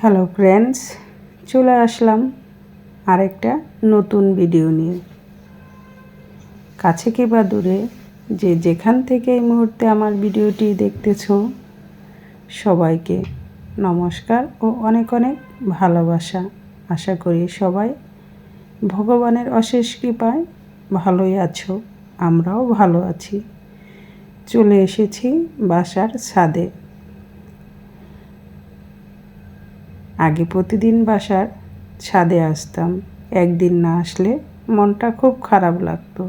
Hello friends, চলে আসলাম আরেকটা নতুন ভিডিও নিয়ে। কাছে কিংবা দূরে যে যেখান থেকে এই মুহূর্তে আমার ভিডিওটি দেখতেছো, সবাইকে নমস্কার ও অনেক অনেক ভালোবাসা। আশা করি সবাই ভগবানের অশেষ কৃপায় ভালোই আছো, আমরাও ভালো আছি। চলে এসেছি বাসার ছাদে। আগে প্রতিদিন বাসার ছাদে আসতাম, একদিন না আসলে মনটা খুব খারাপ লাগতো।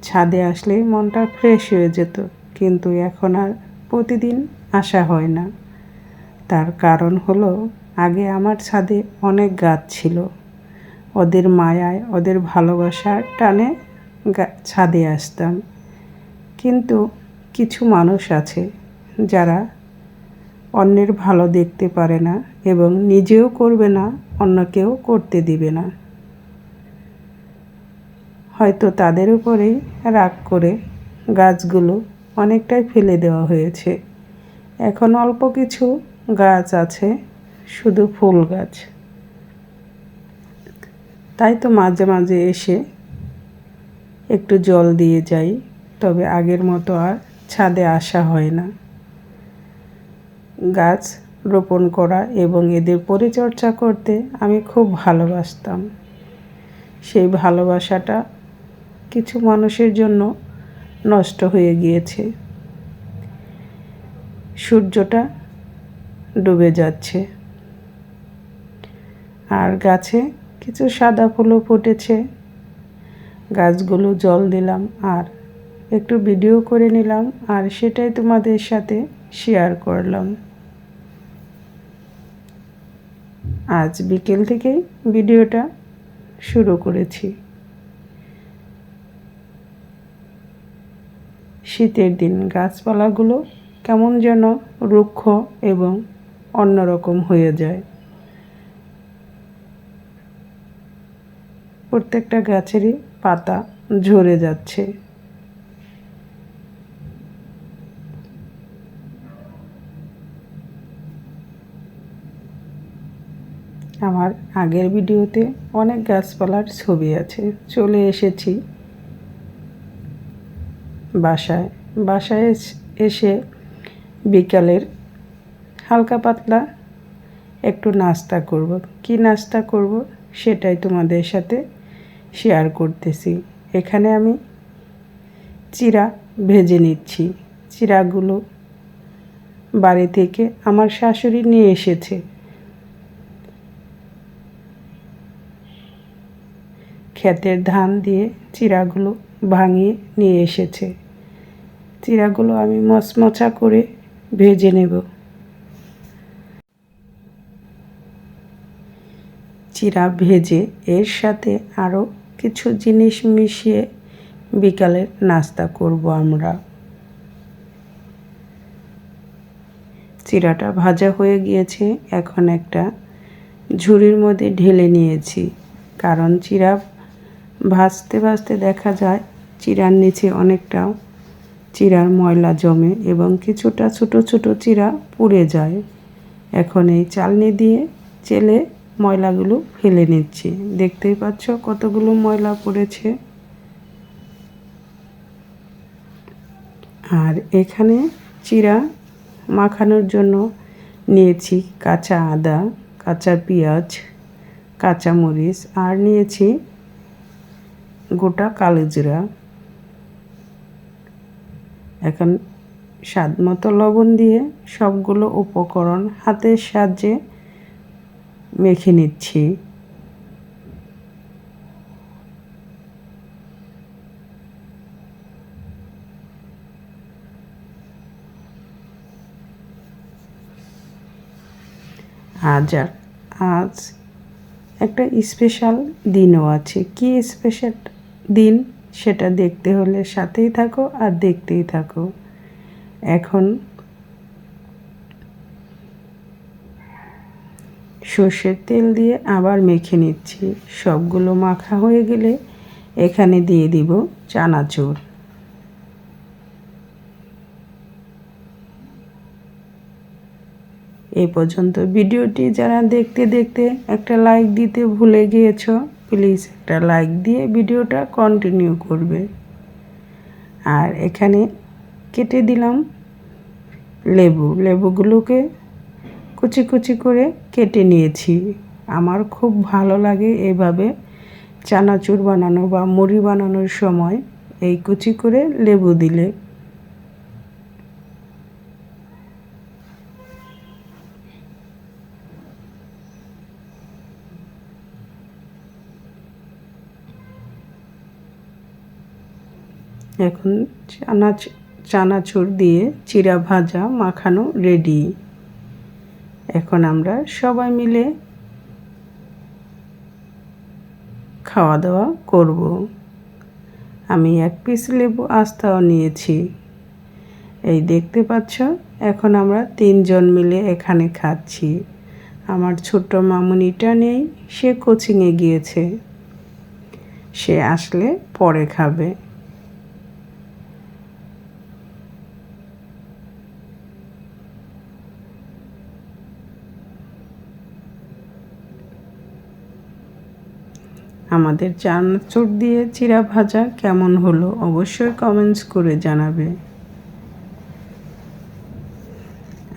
ছাদে আসলে মনটা ফ্রেশ হয়ে যেত, কিন্তু এখন আর প্রতিদিন আসা হয় না। তার কারণ হলো, আগে আমার ছাদে অনেক গাছ ছিল। ওদের মায়ায়, ওদের ভালোবাসার টানে ছাদে আসতাম। কিন্তু কিছু মানুষ আছে যারা অন্যের ভালো দেখতে পারে না এবং নিজেও করবে না, অন্যকেও করতে দিবে না। হয়তো তাদের উপরেই রাগ করে গাছগুলো অনেকটাই ফেলে দেওয়া হয়েছে। এখন অল্প কিছু গাছ আছে, শুধু ফুল গাছ। তাই তো মাঝে মাঝে এসে একটু জল দিয়ে যাই, তবে আগের মতো আর ছাদে আসা হয় না। গাছ রোপণ করা এবং এদের পরিচর্যা করতে আমি খুব ভালোবাসতাম। সেই ভালোবাসাটা কিছু মানুষের জন্য নষ্ট হয়ে গিয়েছে। সূর্যটা ডুবে যাচ্ছে, আর গাছে কিছু সাদা ফুলও ফুটেছে। গাছগুলো জল দিলাম আর একটু ভিডিও করে নিলাম, আর সেটাই তোমাদের সাথে শেয়ার করলাম। আজ বিকেল থেকেই ভিডিওটা শুরু করেছি। শীতের দিন গাছপালাগুলো কেমন যেন রুক্ষ এবং অন্যরকম হয়ে যায়। প্রত্যেকটা গাছেরই পাতা ঝরে যাচ্ছে। আমার আগের ভিডিওতে অনেক গাছপালার ছবি আছে। চলে এসেছি বাসায় এসে বিকালের হালকা পাতলা একটু নাস্তা করব। কি নাস্তা করব সেটাই তোমাদের সাথে শেয়ার করতেছি। এখানে আমি চিড়া ভেজে নিচ্ছি। চিড়াগুলো বাড়ি থেকে আমার শাশুড়ি নিয়ে এসেছে। ক্ষেতের ধান দিয়ে চিড়াগুলো ভাঙিয়ে নিয়ে এসেছে। চিড়াগুলো আমি মচমচা করে ভেজে নেব। চিড়া ভেজে এর সাথে আরও কিছু জিনিস মিশিয়ে বিকালের নাস্তা করব আমরা। চিড়াটা ভাজা হয়ে গিয়েছে, এখন একটা ঝুড়ির মধ্যে ঢেলে নিয়েছি। কারণ চিড়া ভাজতে ভাজতে দেখা যায় চিড়ার নিচে অনেকটা চিড়ার ময়লা জমে এবং কিছুটা ছোটো ছোটো চিড়া পুড়ে যায়। এখন এই চালনি দিয়ে চেলে ময়লাগুলো ফেলে নিচ্ছি। দেখতেই পাচ্ছ কতগুলো ময়লা পড়েছে। আর এখানে চিড়া মাখানোর জন্য নিয়েছি কাঁচা আদা, কাঁচা পেঁয়াজ, কাঁচা মরিচ, আর নিয়েছি গোটা কালো জিরা। এখন স্বাদ মতো লবণ দিয়ে সবগুলো উপকরণ হাতের সাহায্যে মেখে নিচ্ছি। আজ একটা স্পেশাল দিনও আছে। কি স্পেশাল দিন সেটা দেখতে হলে সাথেই থাকো আর দেখতেই থাকো। এখন সর্ষের তেল দিয়ে আবার মেখে নিচ্ছি। সবগুলো মাখা হয়ে গেলে এখানে দিয়ে দিব চানাচুর। এই পর্যন্ত ভিডিওটি যারা দেখতে দেখতে একটা লাইক দিতে ভুলে গিয়েছো, প্লিজ একটা লাইক দিয়ে ভিডিওটা কন্টিনিউ করবে। আর এখানে কেটে দিলাম লেবুগুলোকে কুচি কুচি করে কেটে নিয়েছি। আমার খুব ভালো লাগে এভাবে চানাচুর বানানো বা মুড়ি বানানোর সময় এই কুচি করে লেবু দিলে। এখন চানাচুর দিয়ে চিড়া ভাজা মাখানো রেডি। এখন আমরা সবাই মিলে খাওয়া দাওয়া করব। আমি 1 পিস লেবু আস্তাও নিয়েছি। এই দেখতে পাচ্ছ, এখন আমরা 3 জন মিলে এখানে খাচ্ছি। আমার ছোট্ট মামুনিটা নেই, সে কোচিংয়ে গিয়েছে, সে আসলে পরে খাবে। আমাদের চানাচুর দিয়ে চিড়া ভাজা কেমন হলো অবশ্যই কমেন্টস করে জানাবে।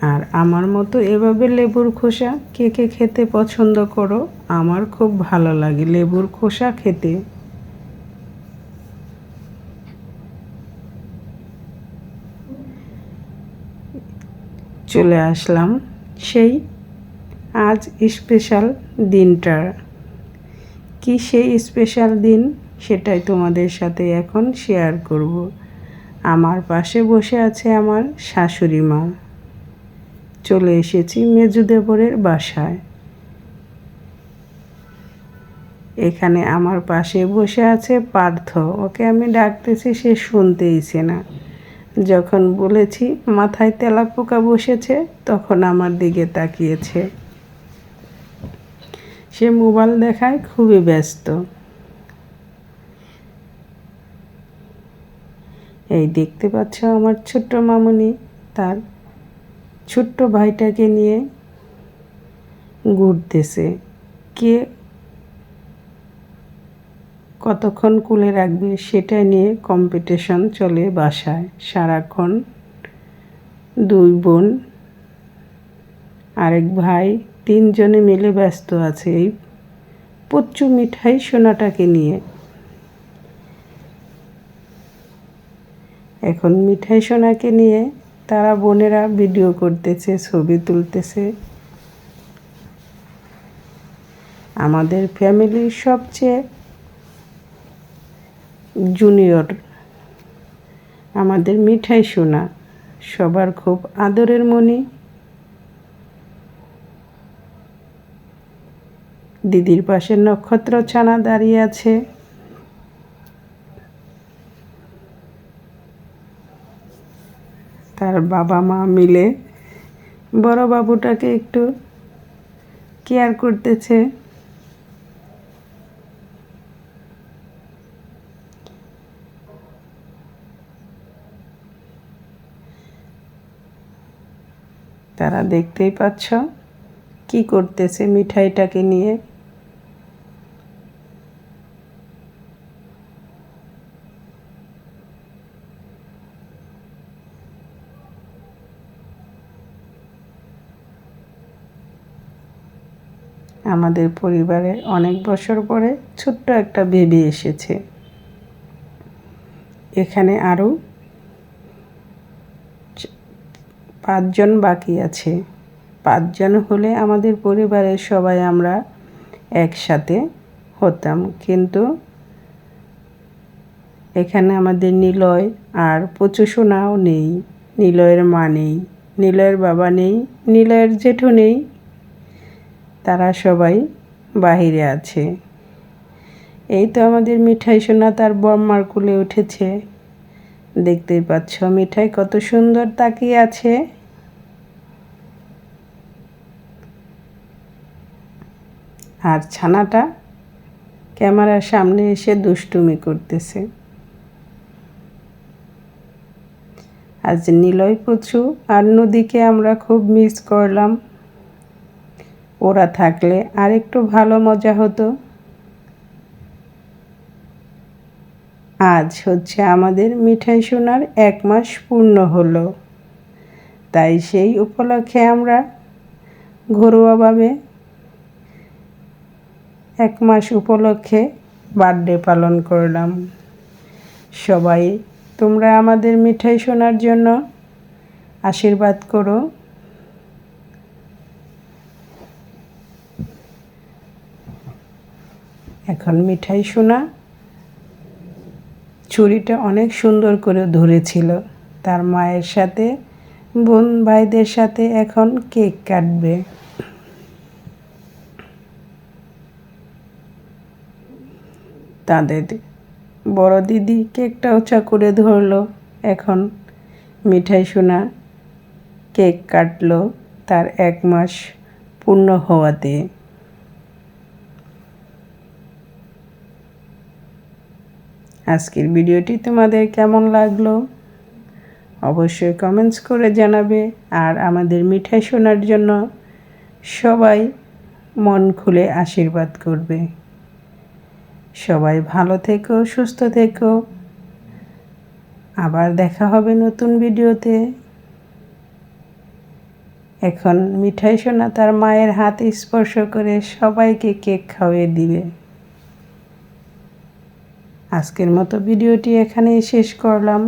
আর আমার মতো এভাবে লেবুর খোসা কে কে খেতে পছন্দ করো? আমার খুব ভালো লাগে লেবুর খোসা খেতে। চলে আসলাম সেই আজ স্পেশাল দিনটার। কি সেই স্পেশাল দিন সেটাই তোমাদের সাথে এখন শেয়ার করব। আমার পাশে বসে আছে আমার শাশুড়ি মা। চলে এসেছি মেজুদেবরের বাসায়। এখানে আমার পাশে বসে আছে পার্থ। ওকে আমি ডাকতেছি, সে শুনতেইছে না। যখন বলেছি মাথায় তেলাপোকা বসেছে, তখন আমার দিকে তাকিয়েছে। সে মোবাইল দেখায় খুবই ব্যস্ত। এই দেখতে পাচ্ছ আমার ছোট্ট মামুনি তার ছোট্ট ভাইটাকে নিয়ে ঘুরতেছে। কে কতক্ষণ কুলে রাখবে সেটা নিয়ে কম্পিটিশন চলে বাসায় সারাক্ষণ। 2 বোন আরেক ভাই 3 জনে মিলে ব্যস্ত আছে এই পুচ্চু মিঠাই সোনাটাকে নিয়ে। এখন মিঠাই সোনাকে নিয়ে তারা বোনেরা ভিডিও করতেছে, ছবি তুলতেছে। আমাদের ফ্যামিলির সবচেয়ে জুনিয়র আমাদের মিঠাই সোনা, সবার খুব আদরের মনি। দিদির পাশে নক্ষত্র ছানা দাঁড়িয়ে আছে। তার বাবা মা মিলে বড় বাবুটাকে একটু কেয়ার করতেছে। তারা দেখতেই পাচ্ছ কি করতেছে মিঠাইটাকে নিয়ে। আমাদের পরিবারে অনেক বছর পরে ছোট্ট একটা বেবি এসেছে। এখানে আরও 5 জন বাকি আছে। 5 জন হলে আমাদের পরিবারের সবাই আমরা একসাথে হতাম, কিন্তু এখানে আমাদের নিলয় আর পুচু সোনাও নেই। নিলয়ের মা নেই, নিলয়ের বাবা নেই, নিলয়ের জেঠু নেই। তারা সবাই বাহিরে আছে। এই তো আমাদের মিঠাই সোনা তার বড়মার কোলে উঠেছে। দেখতেই পাচ্ছ মিঠাই কত সুন্দর তাকিয়ে আছে। আর ছানাটা ক্যামেরার সামনে এসে দুষ্টুমি করতেছে। আজ নিলয় পুচু আর নদীকে আমরা খুব মিস করলাম। ওরা থাকলে আরেকটু ভালো মজা হতো। আজ হচ্ছে আমাদের মিঠাই সোনার 1 মাস পূর্ণ হলো, তাই সেই উপলক্ষে আমরা ঘরোয়াভাবে 1 মাস উপলক্ষে বার্থডে পালন করলাম। সবাই তোমরা আমাদের মিঠাই সোনার জন্য আশীর্বাদ করো। এখন মিঠাই সোনা ছুরিটা অনেক সুন্দর করে ধরেছিল। তার মায়ের সাথে বোন ভাইদের সাথে এখন কেক কাটবে। তাদের বড় দিদি কেকটা উঁচা করে ধরলো। এখন মিঠাই সোনা কেক কাটলো তার 1 মাস পূর্ণ হওয়াতে। আজকের ভিডিওটি তোমাদের কেমন লাগলো অবশ্যই কমেন্টস করে জানাবে। আর আমাদের মিঠাই সোনার জন্য সবাই মন খুলে আশীর্বাদ করবে। সবাই ভালো থেকো, সুস্থ থেকো। আবার দেখা হবে নতুন ভিডিওতে। এখন মিঠাই সোনা তার মায়ের হাত স্পর্শ করে সবাইকে কেক খাওয়িয়ে দিবে। আজকের মতো ভিডিওটি এখানেই শেষ করলাম।